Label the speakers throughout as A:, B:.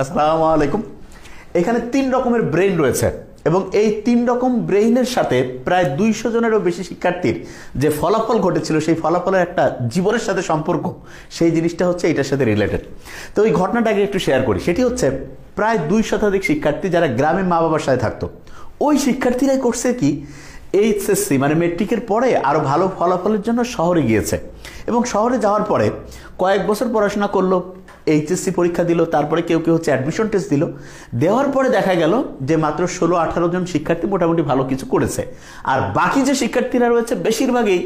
A: আসসালামু আলাইকুম। এখানে 3 রকমের ব্রেইন রয়েছে এবং এই 3 রকম ব্রেইনের সাথে প্রায় 200 জনেরও বেশি শিক্ষার্থীর যে ফলাফল ঘটেছিল সেই ফলাফলের একটা জীবনের সাথে সম্পর্ক, সেই জিনিসটা হচ্ছে এটার সাথে রিলেটেড। তো ওই ঘটনাটাকে একটু শেয়ার করি। সেটি হচ্ছে প্রায় 2 শতাধিক শিক্ষার্থী যারা গ্রামে মা বাবার সাথে থাকতো, ওই শিক্ষার্থীরাই করছে কি এইচএসসি মানে মেট্রিকের পরে আরও ভালো ফলাফলের জন্য শহরে গিয়েছে এবং শহরে যাওয়ার পরে কয়েক বছর পড়াশোনা করলো, এইচএসসি পরীক্ষা দিল, তারপরে কেউ কেউ হচ্ছে অ্যাডমিশন টেস্ট দিল। দেওয়ার পরে দেখা গেল যে মাত্র 16-18 জন শিক্ষার্থী মোটামুটি ভালো কিছু করেছে, আর বাকি যে শিক্ষার্থীরা রয়েছে বেশিরভাগই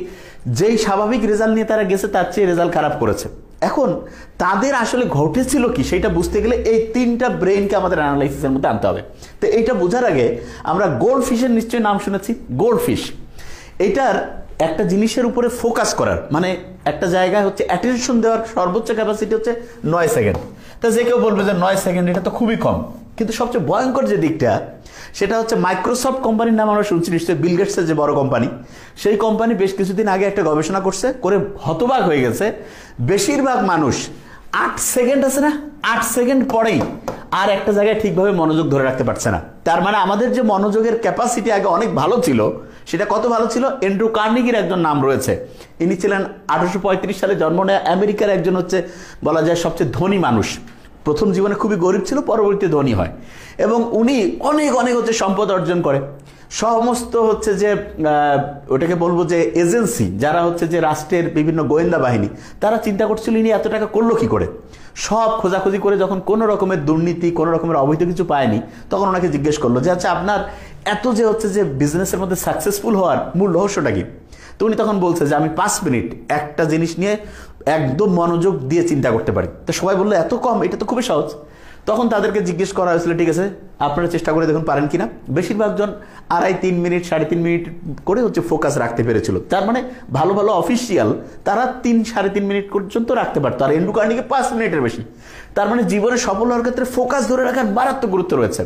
A: যেই স্বাভাবিক রেজাল্ট নিয়ে তারা গেছে তার চেয়ে রেজাল্ট খারাপ করেছে। এখন তাদের আসলে ঘটেছিল কি সেটা বুঝতে গেলে এই 3টা ব্রেইনকে আমাদের অ্যানালাইসিসের মধ্যে আনতে হবে। তো এইটা বোঝার আগে আমরা গোল্ড ফিশের নিশ্চয়ই নাম শুনেছি। গোল্ড ফিশ এটার একটা জিনিসের উপরে ফোকাস করার মানে একটা জায়গায় হচ্ছে অ্যাটেনশন দেওয়ার সর্বোচ্চ ক্যাপাসিটি হচ্ছে 9 সেকেন্ড। তা যে কেউ বলবে যে 9 সেকেন্ড এটা তো খুবই কম, কিন্তু সবচেয়ে ভয়ঙ্কর যে দিকটা সেটা হচ্ছে মাইক্রোসফট কোম্পানির নাম আমরা শুনছি নিশ্চয়ই, বিল গেটসের যে বড় কোম্পানি, সেই কোম্পানি বেশ কিছুদিন আগে একটা গবেষণা করছে, করে হতবাক হয়ে গেছে। বেশিরভাগ মানুষ 8 সেকেন্ড আছে না, 8 সেকেন্ড পরেই আর একটা জায়গায় ঠিকভাবে মনোযোগ ধরে রাখতে পারছে না। তার মানে আমাদের যে মনোযোগের ক্যাপাসিটি আগে অনেক ভালো ছিল, সেটা কত ভালো ছিল। অ্যান্ড্রু কার্নেগির একজন নাম রয়েছে, ইনি ছিলেন 1835 সালে জন্ম নেয়া আমেরিকার একজন হচ্ছে বলা যায় সবচেয়ে ধনী মানুষ। প্রথম জীবনে খুবই গরিব ছিল, পরবর্তীতে ধনী হয় এবং উনি অনেক অনেক হচ্ছে সম্পদ অর্জন করে। সমস্ত হচ্ছে যে ওটাকে বলবো যে এজেন্সি যারা হচ্ছে যে রাষ্ট্রের বিভিন্ন গোয়েন্দা বাহিনী, তারা চিন্তা করছিল ইনি এত টাকা করলো কি করে। সব খোঁজাখুঁজি করে যখন কোনো রকমের দুর্নীতি কোনো রকমের অবৈধ কিছু পায়নি, তখন ওনাকে জিজ্ঞেস করলো যে আচ্ছা আপনার এত যে হচ্ছে যে বিজনেসের মধ্যে সাকসেসফুল হওয়ার মূল রহস্যটা কি। তো উনি তখন বলছে যে আমি 5 মিনিট একটা জিনিস নিয়ে একদম মনোযোগ দিয়ে চিন্তা করতে পারি। তো সবাই বললো এত কম, এটা তো খুবই সহজ। তখন তাদেরকে জিজ্ঞেস করা হয়েছিল ঠিক আছে আপনারা চেষ্টা করে দেখুন পারেন কিনা। বেশিরভাগ জন 2.5-3 মিনিট 3.5 মিনিট করে হচ্ছে ফোকাস রাখতে পেরেছিল। তার মানে ভালো ভালো অফিসিয়াল তারা 3-3.5 মিনিট পর্যন্ত রাখতে পারতো, আর অ্যান্ড্রু কার্নেগি 5 মিনিটের বেশি। তার মানে জীবনে সফল হওয়ার ক্ষেত্রে ফোকাস ধরে রাখার মারাত্মক গুরুত্ব রয়েছে।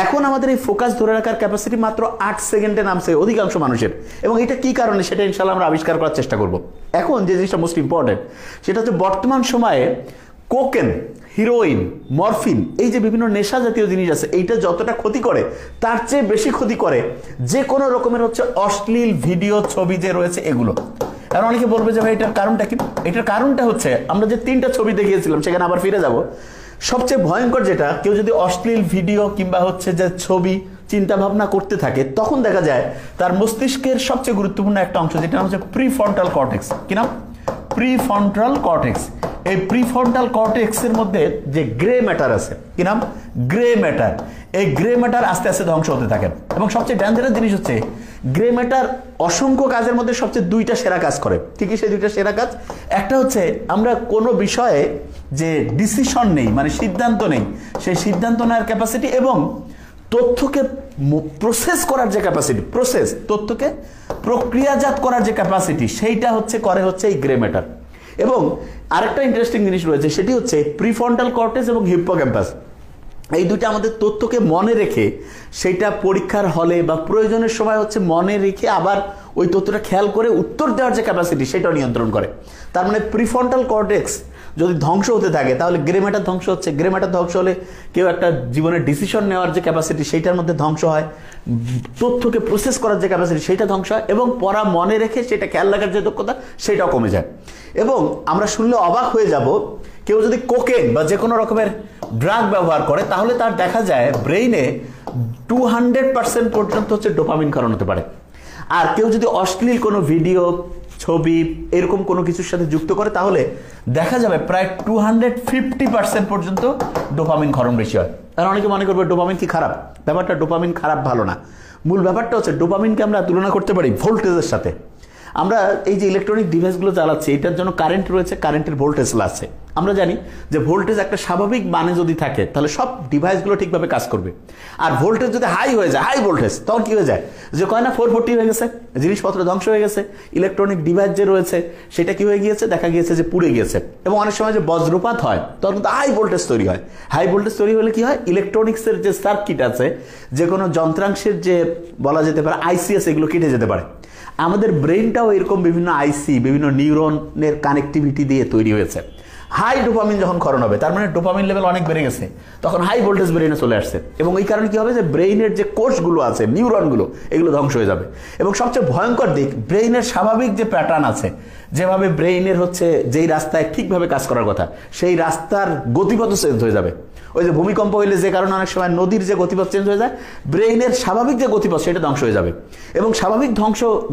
A: এখন আমাদের এই ফোকাস ধরে রাখার ক্যাপাসিটি মাত্র 8 সেকেন্ডে নামছে অধিকাংশ মানুষের, এবং এটা কি কারণে সেটা ইনশাল্লাহ আমরা আবিষ্কার করার চেষ্টা করব। এখন যে জিনিসটা মোস্ট ইম্পর্টেন্ট সেটা হচ্ছে বর্তমান সময়ে কোকেন, হিরোইন, মরফিন, এই যে বিভিন্ন নেশা জাতীয় জিনিস আছে, এইটা যতটা ক্ষতি করে তার চেয়ে বেশি ক্ষতি করে যে কোনো রকমের হচ্ছে অশ্লীল ভিডিও ছবি যে রয়েছে এগুলো। আর অনেকে বলবে যে ভাই এটার কারণটা কি। এটার কারণটা হচ্ছে আমরা যে 3টা ছবি দেখিয়েছিলাম সেখানে আবার ফিরে যাব। সবচেয়ে ভয়ঙ্কর যেটা, কেউ যদি অশ্লীল ভিডিও কিংবা হচ্ছে যে ছবি চিন্তা ভাবনা করতে থাকে, তখন দেখা যায় তার মস্তিষ্কের সবচেয়ে গুরুত্বপূর্ণ একটা অংশ যেটা হচ্ছে প্রিফ্রন্টাল কর্টেক্স। কি নাম? Prefrontal cortex. এই প্রিফ্রন্টাল কর্টেক্সের মধ্যে যে গ্রে ম্যাটার আছে, কি নাম? Grey matter. এই গ্রে ম্যাটার আস্তে আস্তে ধ্বংস হতে থাকে এবং সবচেয়ে ডেঞ্জারাস জিনিস হচ্ছে গ্রে ম্যাটার অসংখ্য কাজের মধ্যে সবচেয়ে 2টা সেরা কাজ করে। ঠিকই সেই 2টা সেরা কাজ, একটা হচ্ছে আমরা কোনো বিষয়ে যে ডিসিশন নেই মানে সিদ্ধান্ত নেই, সেই সিদ্ধান্ত নেওয়ার ক্যাপাসিটি এবং তথ্যকে প্রসেস করার যে ক্যাপাসিটি, তথ্যকে প্রক্রিয়াজাত করার যে ক্যাপাসিটি, সেইটা হচ্ছে করে হচ্ছে এই গ্রে ম্যাটার। এবং আরেকটা ইন্টারেস্টিং জিনিস রয়েছে, সেটি হচ্ছে প্রিফ্রন্টাল কর্টেক্স এবং হিপ্পোক্যাম্পাস। এই দুটো আমাদের তথ্যকে মনে রেখে সেইটা পরীক্ষার হলে বা প্রয়োজনের সময় হচ্ছে মনে রেখে আবার ওই তথ্যটা খেয়াল করে উত্তর দেওয়ার যে ক্যাপাসিটি সেটাও নিয়ন্ত্রণ করে। তার মানে প্রিফ্রন্টাল কর্টেক্স যদি ধ্বংস হতে থাকে তাহলে গ্রে ম্যাটার ধ্বংস হচ্ছে। গ্রে ম্যাটার ধ্বংস হলে কেউ একটা জীবনের ডিসিশন নেওয়ার যে ক্যাপাসিটি সেইটার মধ্যে ধ্বংস হয়, তথ্যকে প্রসেস করার যে ক্যাপাসিটি সেইটা ধ্বংস হয়, এবং পড়া মনে রেখে সেটা খেয়াল রাখার যে দক্ষতা সেটাও কমে যায়। এবং আমরা শুনলে অবাক হয়ে যাব, কেউ যদি কোকেন বা যে কোনো রকমের ড্রাগ ব্যবহার করে তাহলে তার দেখা যায় ব্রেইনে 200% পর্যন্ত হচ্ছে ডোপামিন ক্ষরণ হতে পারে। আর কেউ যদি অশ্লীল কোনো ভিডিও, ছবি এরকম কোনো কিছুর সাথে যুক্ত করে তাহলে দেখা যাবে প্রায় 250% পর্যন্ত ডোপামিন ক্ষরণ বেশি হয়। আর অনেকে মনে করবে ডোপামিন কি খারাপ। ব্যাপারটা ডোপামিন খারাপ ভালো না। মূল ব্যাপারটা হচ্ছে ডোপামিনকে আমরা তুলনা করতে পারি ভোল্টেজের সাথে। আমরা এই যে ইলেকট্রনিক ডিভাইসগুলো চালাচ্ছি এটার জন্য কারেন্ট রয়েছে, কারেন্টের ভোল্টেজ আছে। আমরা জানি যে ভোল্টেজ একটা স্বাভাবিক মানে যদি থাকে তাহলে সব ডিভাইসগুলো ঠিকভাবে কাজ করবে। আর ভোল্টেজ যদি হাই হয়ে যায়, হাই ভোল্টেজ, তখন কি হয়ে যায় যে কয় না 440 হয়ে গেছে, জিনিসপত্র ধ্বংস হয়ে গেছে, ইলেকট্রনিক ডিভাইস যে রয়েছে সেটা কি হয়ে গিয়েছে, দেখা গিয়েছে যে পুড়ে গিয়েছে। এবং অনেক সময় যে বজ্রপাত হয় তখন কিন্তু হাই ভোল্টেজ তৈরি হয়। হাই ভোল্টেজ তৈরি হলে কি হয়, ইলেকট্রনিক্সের যে সার্কিট আছে, যে কোনো যন্ত্রাংশের যে বলা যেতে পারে আইসি আছে, এগুলো কেটে যেতে পারে। আমাদের ব্রেনটাও এরকম বিভিন্ন আইসি, বিভিন্ন নিউরনের কানেক্টিভিটি দিয়ে তৈরি হয়েছে। হাই ডোপামিন যখন ক্ষরণ হবে, তার মানে ডোপামিন লেভেল অনেক বেড়ে গেছে, তখন হাই ভোল্টেজ ব্রেইনে চলে আসছে, এবং এই কারণে কি হবে যে ব্রেইনের যে কোষগুলো আছে, নিউরনগুলো, এগুলো ধ্বংস হয়ে যাবে। এবং সবচেয়ে ভয়ঙ্কর দিক, ব্রেইনের স্বাভাবিক যে প্যাটার্ন আছে, যেভাবে ব্রেইনের হচ্ছে যেই রাস্তায় ঠিকভাবে কাজ করার কথা, সেই রাস্তার গতিপথ চেঞ্জ হয়ে যাবে। ওই যে ভূমিকম্প হইলে যে কারণে অনেক সময় নদীর যে গতিপথ চেঞ্জ হয়ে যায়, ব্রেইনের স্বাভাবিক যে গতিপথ সেটা ধ্বংস হয়ে যাবে। এবং স্বাভাবিক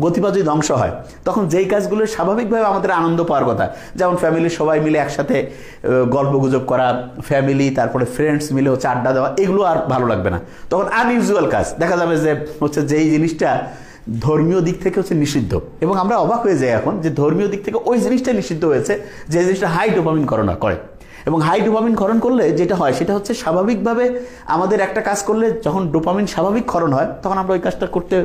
A: গতিপথ যদি ধ্বংস হয়, তখন যেই কাজগুলো স্বাভাবিকভাবে আমাদের আনন্দ পাওয়ার কথা, যেমন ফ্যামিলির সবাই মিলে একসাথে গল্প গুজব করা, ফ্যামিলি তারপরে ফ্রেন্ডস মিলে হচ্ছে আড্ডা দেওয়া, এগুলো আর ভালো লাগবে না। তখন আনইউজুয়াল কাজ দেখা যাবে যে হচ্ছে যেই জিনিসটা ধর্মীয় দিক থেকে হচ্ছে নিষিদ্ধ, এবং আমরা অবাক হয়ে যাই এখন যে ধর্মীয় দিক থেকে ওই জিনিসটা নিষিদ্ধ হয়েছে যে জিনিসটা হাই ডোপামিন ক্ষরণ করে। এবং হাই ডোপামিন ক্ষরণ করলে যেটা হয় সেটা হচ্ছে স্বাভাবিকভাবে আমাদের একটা কাজ করলে যখন ডোপামিন স্বাভাবিক ক্ষরণ হয়, তখন আমরা ওই কাজটা করতে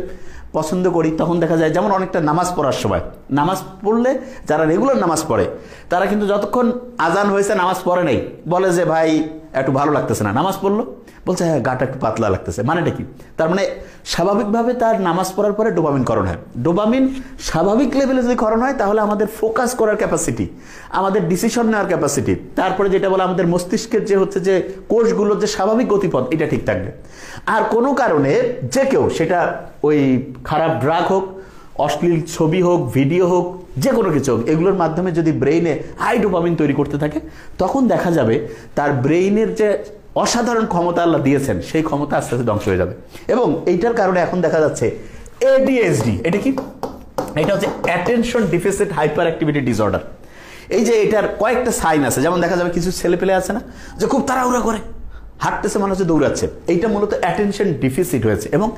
A: পছন্দ করি। তখন দেখা যায় যেমন অনেকটা নামাজ পড়ার সময়, নামাজ পড়লে যারা রেগুলার নামাজ পড়ে তারা কিন্তু যতক্ষণ আজান হয়েছে নামাজ পড়ে নেই, বলে যে ভাই একটু ভালো লাগতেছে না, নামাজ পড়লো, বলছে হ্যাঁ গাটা একটু পাতলা লাগতেছে, মানেটা কি? তার মানে স্বাভাবিকভাবে তার নামাজ পড়ার পরে ডোপামিন ক্ষরণ হয়। ডোপামিন স্বাভাবিক লেভেলে যদি ক্ষরণ হয়, তাহলে আমাদের ফোকাস করার ক্যাপাসিটি, আমাদের ডিসিশন নেওয়ার ক্যাপাসিটি, তারপরে যেটা বলে আমাদের মস্তিষ্কের যে হচ্ছে যে কোষগুলোর যে স্বাভাবিক গতিপথ, এটা ঠিক থাকবে। আর কোনো কারণে যে কেউ, সেটা ওই খারাপ ড্রাগ হোক, অশ্লীল ছবি হোক, ভিডিও হোক, যে কোনো কিছু হোক, এগুলোর মাধ্যমে যদি ব্রেইনে হাই ডোপামিন তৈরি করতে থাকে, তখন দেখা যাবে তার ব্রেইনের যে অসাধারণ ক্ষমতা আল্লাহ দিয়েছেন, সেই ক্ষমতা আস্তে আস্তে ধ্বংস হয়ে যাবে। এবং এইটার কারণে এখন দেখা যাচ্ছে এডিএইচডি। এটা কি? এটা হচ্ছে attention deficit hyper activity disorder. এই যে এটার কয়েকটা সাইন আছে, যেমন দেখা যাবে কিছু ছেলে পেলে আছে না, যে খুব তাড়াহুড়া করে হাঁটতেছে, মনে হচ্ছে দৌড়াচ্ছে, এইটা মূলত অ্যাটেনশন ডেফিসিট হয়েছে, এবং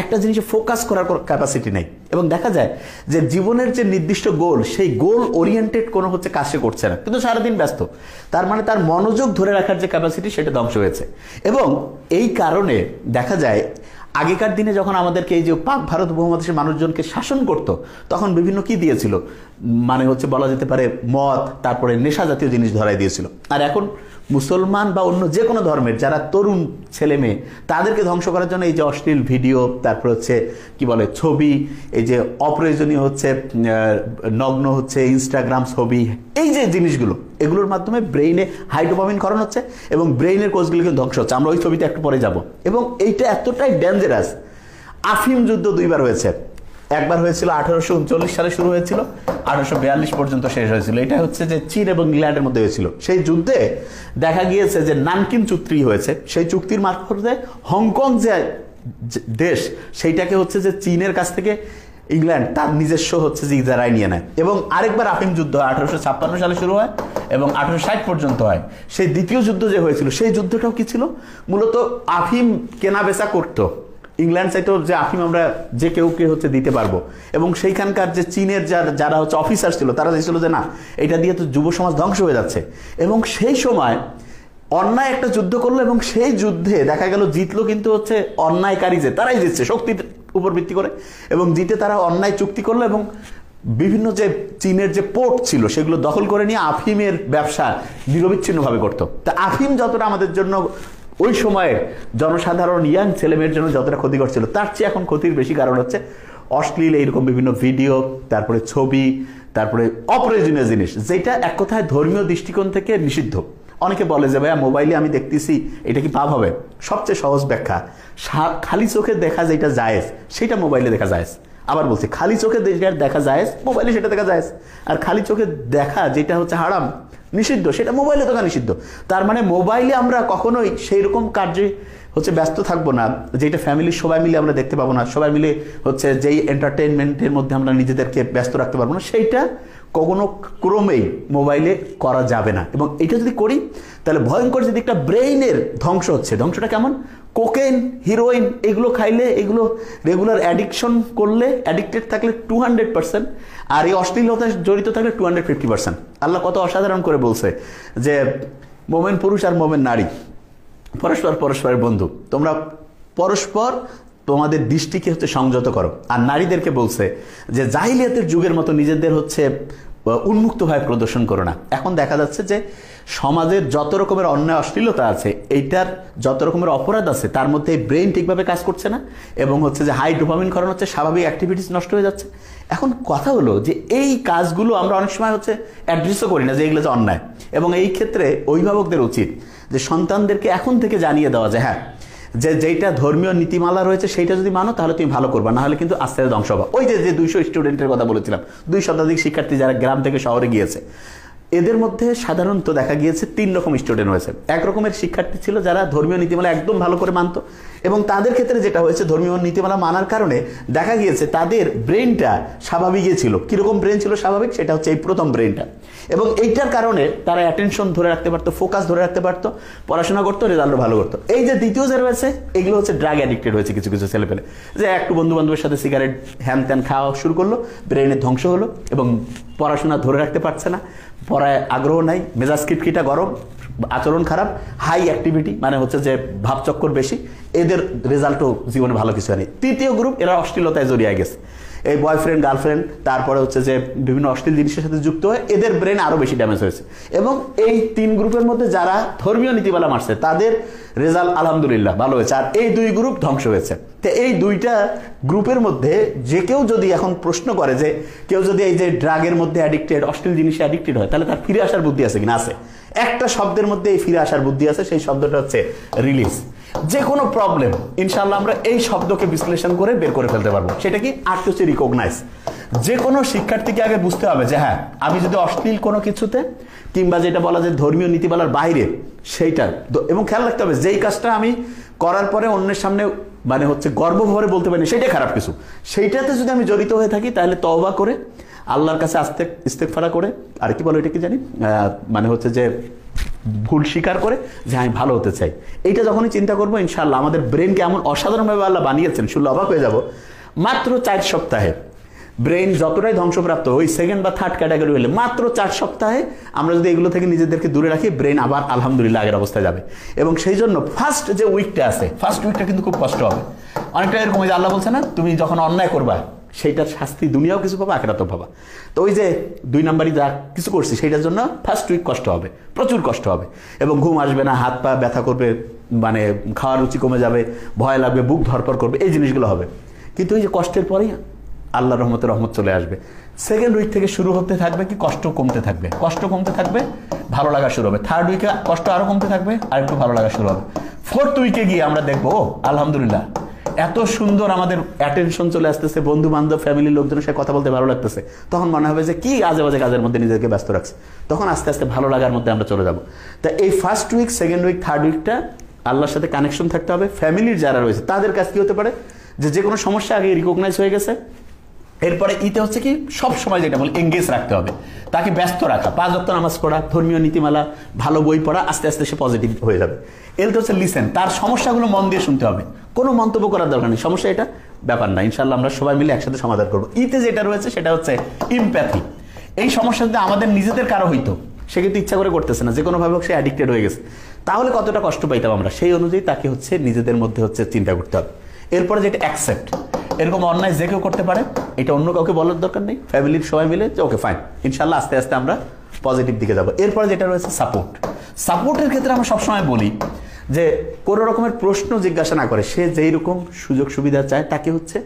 A: একটা জিনিসে ফোকাস করার ক্যাপাসিটি নেই। এবং দেখা যায় যে জীবনের যে নির্দিষ্ট গোল, সেই গোল ওরিয়েন্টেড কোনো হচ্ছে কাজ সে করছে না, কিন্তু সারাদিন ব্যস্ত, তার মানে তার মনোযোগ ধরে রাখার যে ক্যাপাসিটি সেটা ধ্বংস হয়েছে। এবং এই কারণে দেখা যায় আগেকার দিনে যখন আমাদেরকে এই যে পাক ভারত উপমহাদেশের মানুষজনকে শাসন করত, তখন বিভিন্ন কি দিয়েছিল, মানে হচ্ছে বলা যেতে পারে মদ, তারপরে নেশা জাতীয় জিনিস ধরাই দিয়েছিল। আর এখন মুসলমান বা অন্য যে কোনো ধর্মের যারা তরুণ ছেলে মেয়ে, তাদেরকে ধ্বংস করার জন্য এই যে অশ্লীল ভিডিও, তারপর হচ্ছে কি বলে ছবি, এই যে অপ্রয়োজনীয় হচ্ছে নগ্ন হচ্ছে ইনস্টাগ্রাম ছবি, এই যে জিনিসগুলো, এগুলোর মাধ্যমে ব্রেইনে হাই ডোপামিন ক্ষরণ হচ্ছে এবং ব্রেইনের কোষগুলিকে ধ্বংস হচ্ছে। আমরা ওই ছবিতে একটু পরে যাব। এবং এইটা এতটাই ডেঞ্জারাস, আফিম যুদ্ধ দুইবার হয়েছে। একবার হয়েছিল 1839 সালে শুরু হয়েছিল, 1842 পর্যন্ত শেষ হয়েছিল। এটা হচ্ছে যে চীন এবং ইংল্যান্ডের মধ্যে হয়েছিল। সেই যুদ্ধে দেখা গিয়েছে যে নানকিন চুক্তি হয়েছে, সেই চুক্তির মারফতে হংকং যে দেশ, সেইটাকে হচ্ছে যে চীনের কাছ থেকে ইংল্যান্ড তার নিজস্ব হচ্ছে যে ইজারায় নিয়ে নেয়। এবং আরেকবার আফিম যুদ্ধ 1856 সালে শুরু হয় এবং 1860 পর্যন্ত হয়। সেই দ্বিতীয় যুদ্ধ যে হয়েছিল, সেই যুদ্ধটাও কি ছিল, মূলত আফিম কেনা বেচা করতো। ইংল্যান্ড চাইতো যে আফিম আমরা যে কেউকে হচ্ছে দিতে পারবো, এবং সেইখানকার যে চীনের যারা হচ্ছে অফিসার ছিল, তারা চাইছিল যে না, এটা দিয়ে তো যুব সমাজ ধ্বংস হয়ে যাচ্ছে। এবং সেই সময় অন্যায় একটা যুদ্ধ করলো, এবং সেই যুদ্ধে দেখা গেল জিতলো কিন্তু হচ্ছে অন্যায়কারী, যে তারাই জিতছে শক্তির উপর ভিত্তি করে, এবং জিতে তারা অন্যায় চুক্তি করলো এবং বিভিন্ন যে চীনের যে পোর্ট ছিল সেগুলো দখল করে নিয়ে আফিমের ব্যবসা নিরবিচ্ছিন্নভাবে করতো। তা আফিম যতটা আমাদের জন্য ওই সময়ে জনসাধারণ ইয়াং ছেলেমেয়ের জন্য যতটা ক্ষতিকর ছিল, তার চেয়ে এখন ক্ষতির বেশি কারণ হচ্ছে অশ্লীল এইরকম বিভিন্ন ভিডিও, তারপরে ছবি, তারপরে অপ্রয়োজনীয় জিনিস, যেটা এক কথায় ধর্মীয় দৃষ্টিকোণ থেকে নিষিদ্ধ। অনেকে বলে যে ভাইয়া মোবাইলে আমি দেখতেছি, এটা কি পাপ হবে? সবচেয়ে সহজ ব্যাখ্যা, খালি চোখে দেখা যেটা জায়েজ, সেটা মোবাইলে দেখা জায়েজ। আবার বলছি, খালি চোখে দেখা জায়েজ, মোবাইলে সেটা দেখা জায়েজ। আর খালি চোখে দেখা যেটা হচ্ছে হারাম, নিষিদ্ধ, সেটা মোবাইলে দেখা নিষিদ্ধ। তার মানে মোবাইলে আমরা কখনোই সেই রকম কার্যে হচ্ছে ব্যস্ত থাকবো না, যেটা ফ্যামিলির সবাই মিলে আমরা দেখতে পাবো না, সবাই মিলে হচ্ছে যেই এন্টারটেইনমেন্টের মধ্যে আমরা নিজেদেরকে ব্যস্ত রাখতে পারবো না, সেইটা কোনো ক্রমেই মোবাইলে করা যাবে না। এবং এটা যদি করি, তাহলে ভয়ঙ্কর যে দিকটা, ব্রেইনের ধ্বংস হচ্ছে। ধ্বংসটা কেমন? কোকেন, হিরোইন, এগুলো খাইলে, এগুলো রেগুলার অ্যাডিকশন করলে, অ্যাডিক্টেড থাকলে 200%, আর এই অশ্লীলতায় জড়িত থাকলে 250%। আল্লাহ কত অসাধারণ করে বলছে যে মোমেন পুরুষ আর মোমেন নারী পরস্পরের বন্ধু, তোমরা পরস্পর তোমাদের দৃষ্টিকে হচ্ছে সংযত করো। আর নারীদেরকে বলছে যে জাহিলিয়াতের যুগের মতো নিজেদের হচ্ছে উন্মুক্তভাবে প্রদর্শন করো না। এখন দেখা যাচ্ছে যে সমাজের যত রকমের অন্যায় অশ্লীলতা আছে, এইটার যত রকমের অপরাধ আছে, তার মধ্যে ব্রেইন ঠিকভাবে কাজ করছে না, এবং হচ্ছে যে হাই ডোপামিন ক্ষরণ হচ্ছে, স্বাভাবিক অ্যাক্টিভিটিস নষ্ট হয়ে যাচ্ছে। এখন কথা হলো যে এই কাজগুলো আমরা অনেক সময় হচ্ছে অ্যাড্রেসও করি না যে এগুলো যে অন্যায়, এবং এই ক্ষেত্রে অভিভাবকদের উচিত যে সন্তানদেরকে এখন থেকে জানিয়ে দেওয়া যে হ্যাঁ, যে যেইটা ধর্মীয় নীতিমালা রয়েছে সেইটা যদি মানো তাহলে তুমি ভালো করবা, না হলে কিন্তু আস্তে আস্তে ধ্বংস হবা। ওই যে 200 স্টুডেন্টের কথা বলেছিলাম, 2 শতাধিক শিক্ষার্থী যারা গ্রাম থেকে শহরে গিয়েছে, এদের মধ্যে সাধারণত দেখা গিয়েছে 3 রকম স্টুডেন্ট হয়েছে। এক রকমের শিক্ষার্থী ছিল যারা ধর্মীয় নীতিমালা একদম ভালো করে মানত, এবং তাদের ক্ষেত্রে যেটা হয়েছে ধর্মীয় নীতিমালা মানার কারণে দেখা গিয়েছে তাদের ব্রেনটা স্বাভাবিকই ছিল। কিরকম ব্রেন ছিল স্বাভাবিক, সেটা হচ্ছে এই প্রথম ব্রেনটা, এবং এইটার কারণে তারা অ্যাটেনশন ধরে রাখতে পারতো, ফোকাস ধরে রাখতে পারতো, পড়াশোনা করতো, রেজাল্টও ভালো করতো। এই যে দ্বিতীয় যে রয়েছে, এগুলো হচ্ছে ড্রাগ অ্যাডিক্টেড হয়েছে কিছু কিছু ছেলে পেলে, যে একটু বন্ধু বান্ধবের সাথে সিগারেট হ্যান ত্যান খাওয়া শুরু করলো, ব্রেনের ধ্বংস হলো, এবং পড়াশোনা ধরে রাখতে পারছে না, পড়ায় আগ্রহ নাই, মেজাজ কিটকিটা গরম, আচরণ খারাপ, হাই অ্যাক্টিভিটি, মানে হচ্ছে যে ভাবচক্কর বেশি, এদের রেজাল্টও জীবনে ভালো কিছু হয়নি। তৃতীয় গ্রুপ, এরা অশ্লীলতায় জড়িয়ে গেছে, এই বয়ফ্রেন্ড গার্লফ্রেন্ড, তারপরে হচ্ছে যে বিভিন্ন অশ্লীল জিনিসের সাথে যুক্ত হয়ে এদের ব্রেন আরো বেশি ড্যামেজ হয়েছে। এবং এই 3 গ্রুপের মধ্যে যারা ধর্মীয় নীতিমালা মারছে তাদের রেজাল্ট আলহামদুলিল্লাহ ভালো হয়েছে, আর এই 2 গ্রুপ ধ্বংস হয়েছে। তো এই 2টা গ্রুপের মধ্যে যে কেউ যদি এখন প্রশ্ন করে যে কেউ যদি এই যে ড্রাগের মধ্যে অ্যাডিক্টেড, অশ্লীল জিনিসে অ্যাডিক্টেড হয়, তাহলে তার ফিরে আসার বুদ্ধি আছে কিনা? আছে। একটা শব্দের মধ্যে এই ফিরে আসার বুদ্ধি আছে, সেই শব্দটা হচ্ছে রিলিজ। যে কোনো প্রবলেম ইনশাআল্লাহ আমরা এই শব্দকে বিশ্লেষণ করে বের করে ফেলতে পারবো। সেটা কি? আর্ট হচ্ছে রিকগনাইজ। যে কোনো শিক্ষার্থীকে আগে বুঝতে হবে যে হ্যাঁ, আমি যদি অশ্লীল কোনো কিছুতে কিংবা যেটা বলা যায় ধর্মীয় নীতিমালার বাইরে সেইটা, এবং খেয়াল রাখতে হবে যেই কাজটা আমি করার পরে অন্যের সামনে মানে হচ্ছে গর্বভরে বলতে পারি সেটাই খারাপ কিছু, সেইটাতে যদি আমি জড়িত হয়ে থাকি তাহলে তওবা করে আল্লাহর কাছে ইস্তেগফার করে, আর কি বলো এটা কি জানি, মানে হচ্ছে যে ভুল স্বীকার করে যে আমি ভালো হতে চাই, এইটা যখনই চিন্তা করবো ইনশাআল্লাহ আমাদের ব্রেনকে এমন অসাধারণভাবে আল্লাহ বানিয়েছেন, শুনলে অবাক হয়ে যাব। মাত্র 4 সপ্তাহে ব্রেন যতটাই ধ্বংসপ্রাপ্ত, ওই 2nd বা 3rd ক্যাটাগরি হলে মাত্র 4 সপ্তাহে আমরা যদি এগুলো থেকে নিজেদেরকে দূরে রাখি, ব্রেন আবার আলহামদুলিল্লাহ আগের অবস্থায় যাবে। এবং সেই জন্য ফার্স্ট যে উইকটা আছে, ফার্স্ট উইকটা কিন্তু খুব কষ্ট হবে। অনেকটা এরকম যে আল্লাহ বলছে না, তুমি যখন অন্যায় করবা সেইটার শাস্তি দুনিয়াও কিছু পাবা, আখিরাতেও পাবা। তো ওই যে 2 নাম্বারই যা কিছু করছি সেইটার জন্য ফার্স্ট উইক কষ্ট হবে, প্রচুর কষ্ট হবে, এবং ঘুম আসবে না, হাত পা ব্যথা করবে, মানে খাওয়ার রুচি কমে যাবে, ভয় লাগবে, বুক ধরপড় করবে, এই জিনিসগুলো হবে। কিন্তু ওই যে কষ্টের পরেই আল্লাহর রহমতে রহমত চলে আসবে। 2nd উইক থেকে শুরু হতে থাকবে কি, কষ্ট কমতে থাকবে, কষ্ট কমতে থাকবে, ভালো লাগা শুরু হবে। 3rd উইকে কষ্ট আরো কমতে থাকবে, আর একটু ভালো লাগা শুরু হবে। 4th উইকে গিয়ে আমরা দেখবো আলহামদুলিল্লাহ এত সুন্দর আমাদের অ্যাটেনশন চলে আসতেছে, বন্ধু বান্ধব ফ্যামিলির লোকজনের সাথে কথা বলতে ভালো লাগতেছে, তখন মনে হবে যে কি আজে বাজে কাজের মধ্যে নিজেকে ব্যস্ত রাখছে, তখন আস্তে আস্তে ভালো লাগার মধ্যে আমরা চলে যাব। তা এই first week, 2nd week, 3rd উইকটা আল্লাহর সাথে কানেকশন থাকতে হবে। ফ্যামিলির যারা রয়েছে তাদের কাছে কি হতে পারে, যে কোনো সমস্যা আগে রিকগনাইজ হয়ে গেছে, এরপরে ইতে হচ্ছে কি সব সময় যেটা বলে এঙ্গেজ রাখতে হবে, তাকে ব্যস্ত রাখা, 5 ওয়াক্ত নামাজ পড়া, ধর্মীয় নীতিমালা, ভালো বই পড়া, আস্তে আস্তে সে পজিটিভ হয়ে যাবে। এলতে হচ্ছে লিসেন, তার সমস্যাগুলো মন দিয়ে শুনতে হবে, কোনো মন্তব্য করার দরকার নেই, সমস্যা এটা ব্যাপার না, ইনশাআল্লাহ আমরা সবাই মিলে একসাথে সমাধান করবো। ইতে যেটা রয়েছে সেটা হচ্ছে ইমপ্যাথি। এই সমস্যা যদি আমাদের নিজেদের কারো হইতো, সে কিন্তু ইচ্ছা করে করতেছে না, যে কোনোভাবে সে অ্যাডিক্টেড হয়ে গেছে, তাহলে কতটা কষ্ট পাইতাম আমরা, সেই অনুযায়ী তাকে হচ্ছে নিজেদের মধ্যে হচ্ছে চিন্তা করতে হবে। এরপরে যেটা অ্যাকসেপ্ট, এরকম অন্যায় যে কেউ করতে পারে, এটা অন্য কাউকে বলার দরকার নেই, ফ্যামিলির সবাই মিলে যে ওকে ফাইন, ইনশাআল্লাহ আস্তে আস্তে আমরা পজিটিভ দিকে যাবো। এরপরে যেটা রয়েছে সাপোর্ট। সাপোর্টের ক্ষেত্রে আমরা সবসময় বলি যে কোনো রকমের প্রশ্ন জিজ্ঞাসা না করে, সে যেই রকম সুযোগ সুবিধা চায় তাকে হচ্ছে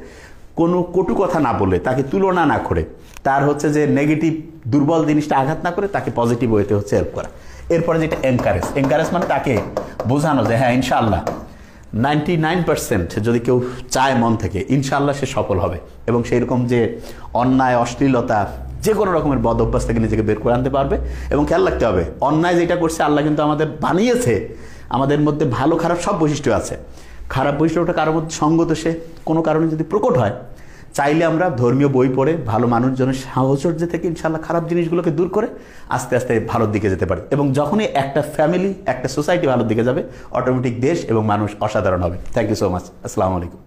A: কোনো কটু কথা না বলে, তাকে তুলনা না করে, তার হচ্ছে যে নেগেটিভ দুর্বল জিনিসটা আঘাত না করে তাকে পজিটিভ ওয়েতে হচ্ছে হেল্প করা। এরপরে যেটা এনকারেজ মানে তাকে বোঝানো যে হ্যাঁ ইনশাআল্লাহ 99% যদি কেউ চায় মন থেকে, ইনশাআল্লাহ সে সফল হবে, এবং সেই রকম যে অন্যায়, অশ্লীলতা, যে কোনো রকমের বদ অভ্যাস থেকে নিজেকে বের করে আনতে পারবে। এবং খেয়াল রাখতে হবে, অন্যায় যেটা করছে আল্লাহ কিন্তু আমাদের বানিয়েছে, আমাদের মধ্যে ভালো খারাপ সব বৈশিষ্ট্য আছে। খারাপ বৈশিষ্ট্যটা কারোর মধ্যে সঙ্গত সে কোনো কারণে যদি প্রকট হয়, চাইলে আমরা ধর্মীয় বই পড়ে ভালো মানুষজনের সাহচর্য থেকে ইনশাআল্লাহ খারাপ জিনিসগুলোকে দূর করে আস্তে আস্তে ভালোর দিকে যেতে পারি। এবং যখনই একটা ফ্যামিলি, একটা সোসাইটি ভালোর দিকে যাবে, অটোমেটিক দেশ এবং মানুষ অসাধারণ হবে। Thank you so much. আসসালামু আলাইকুম।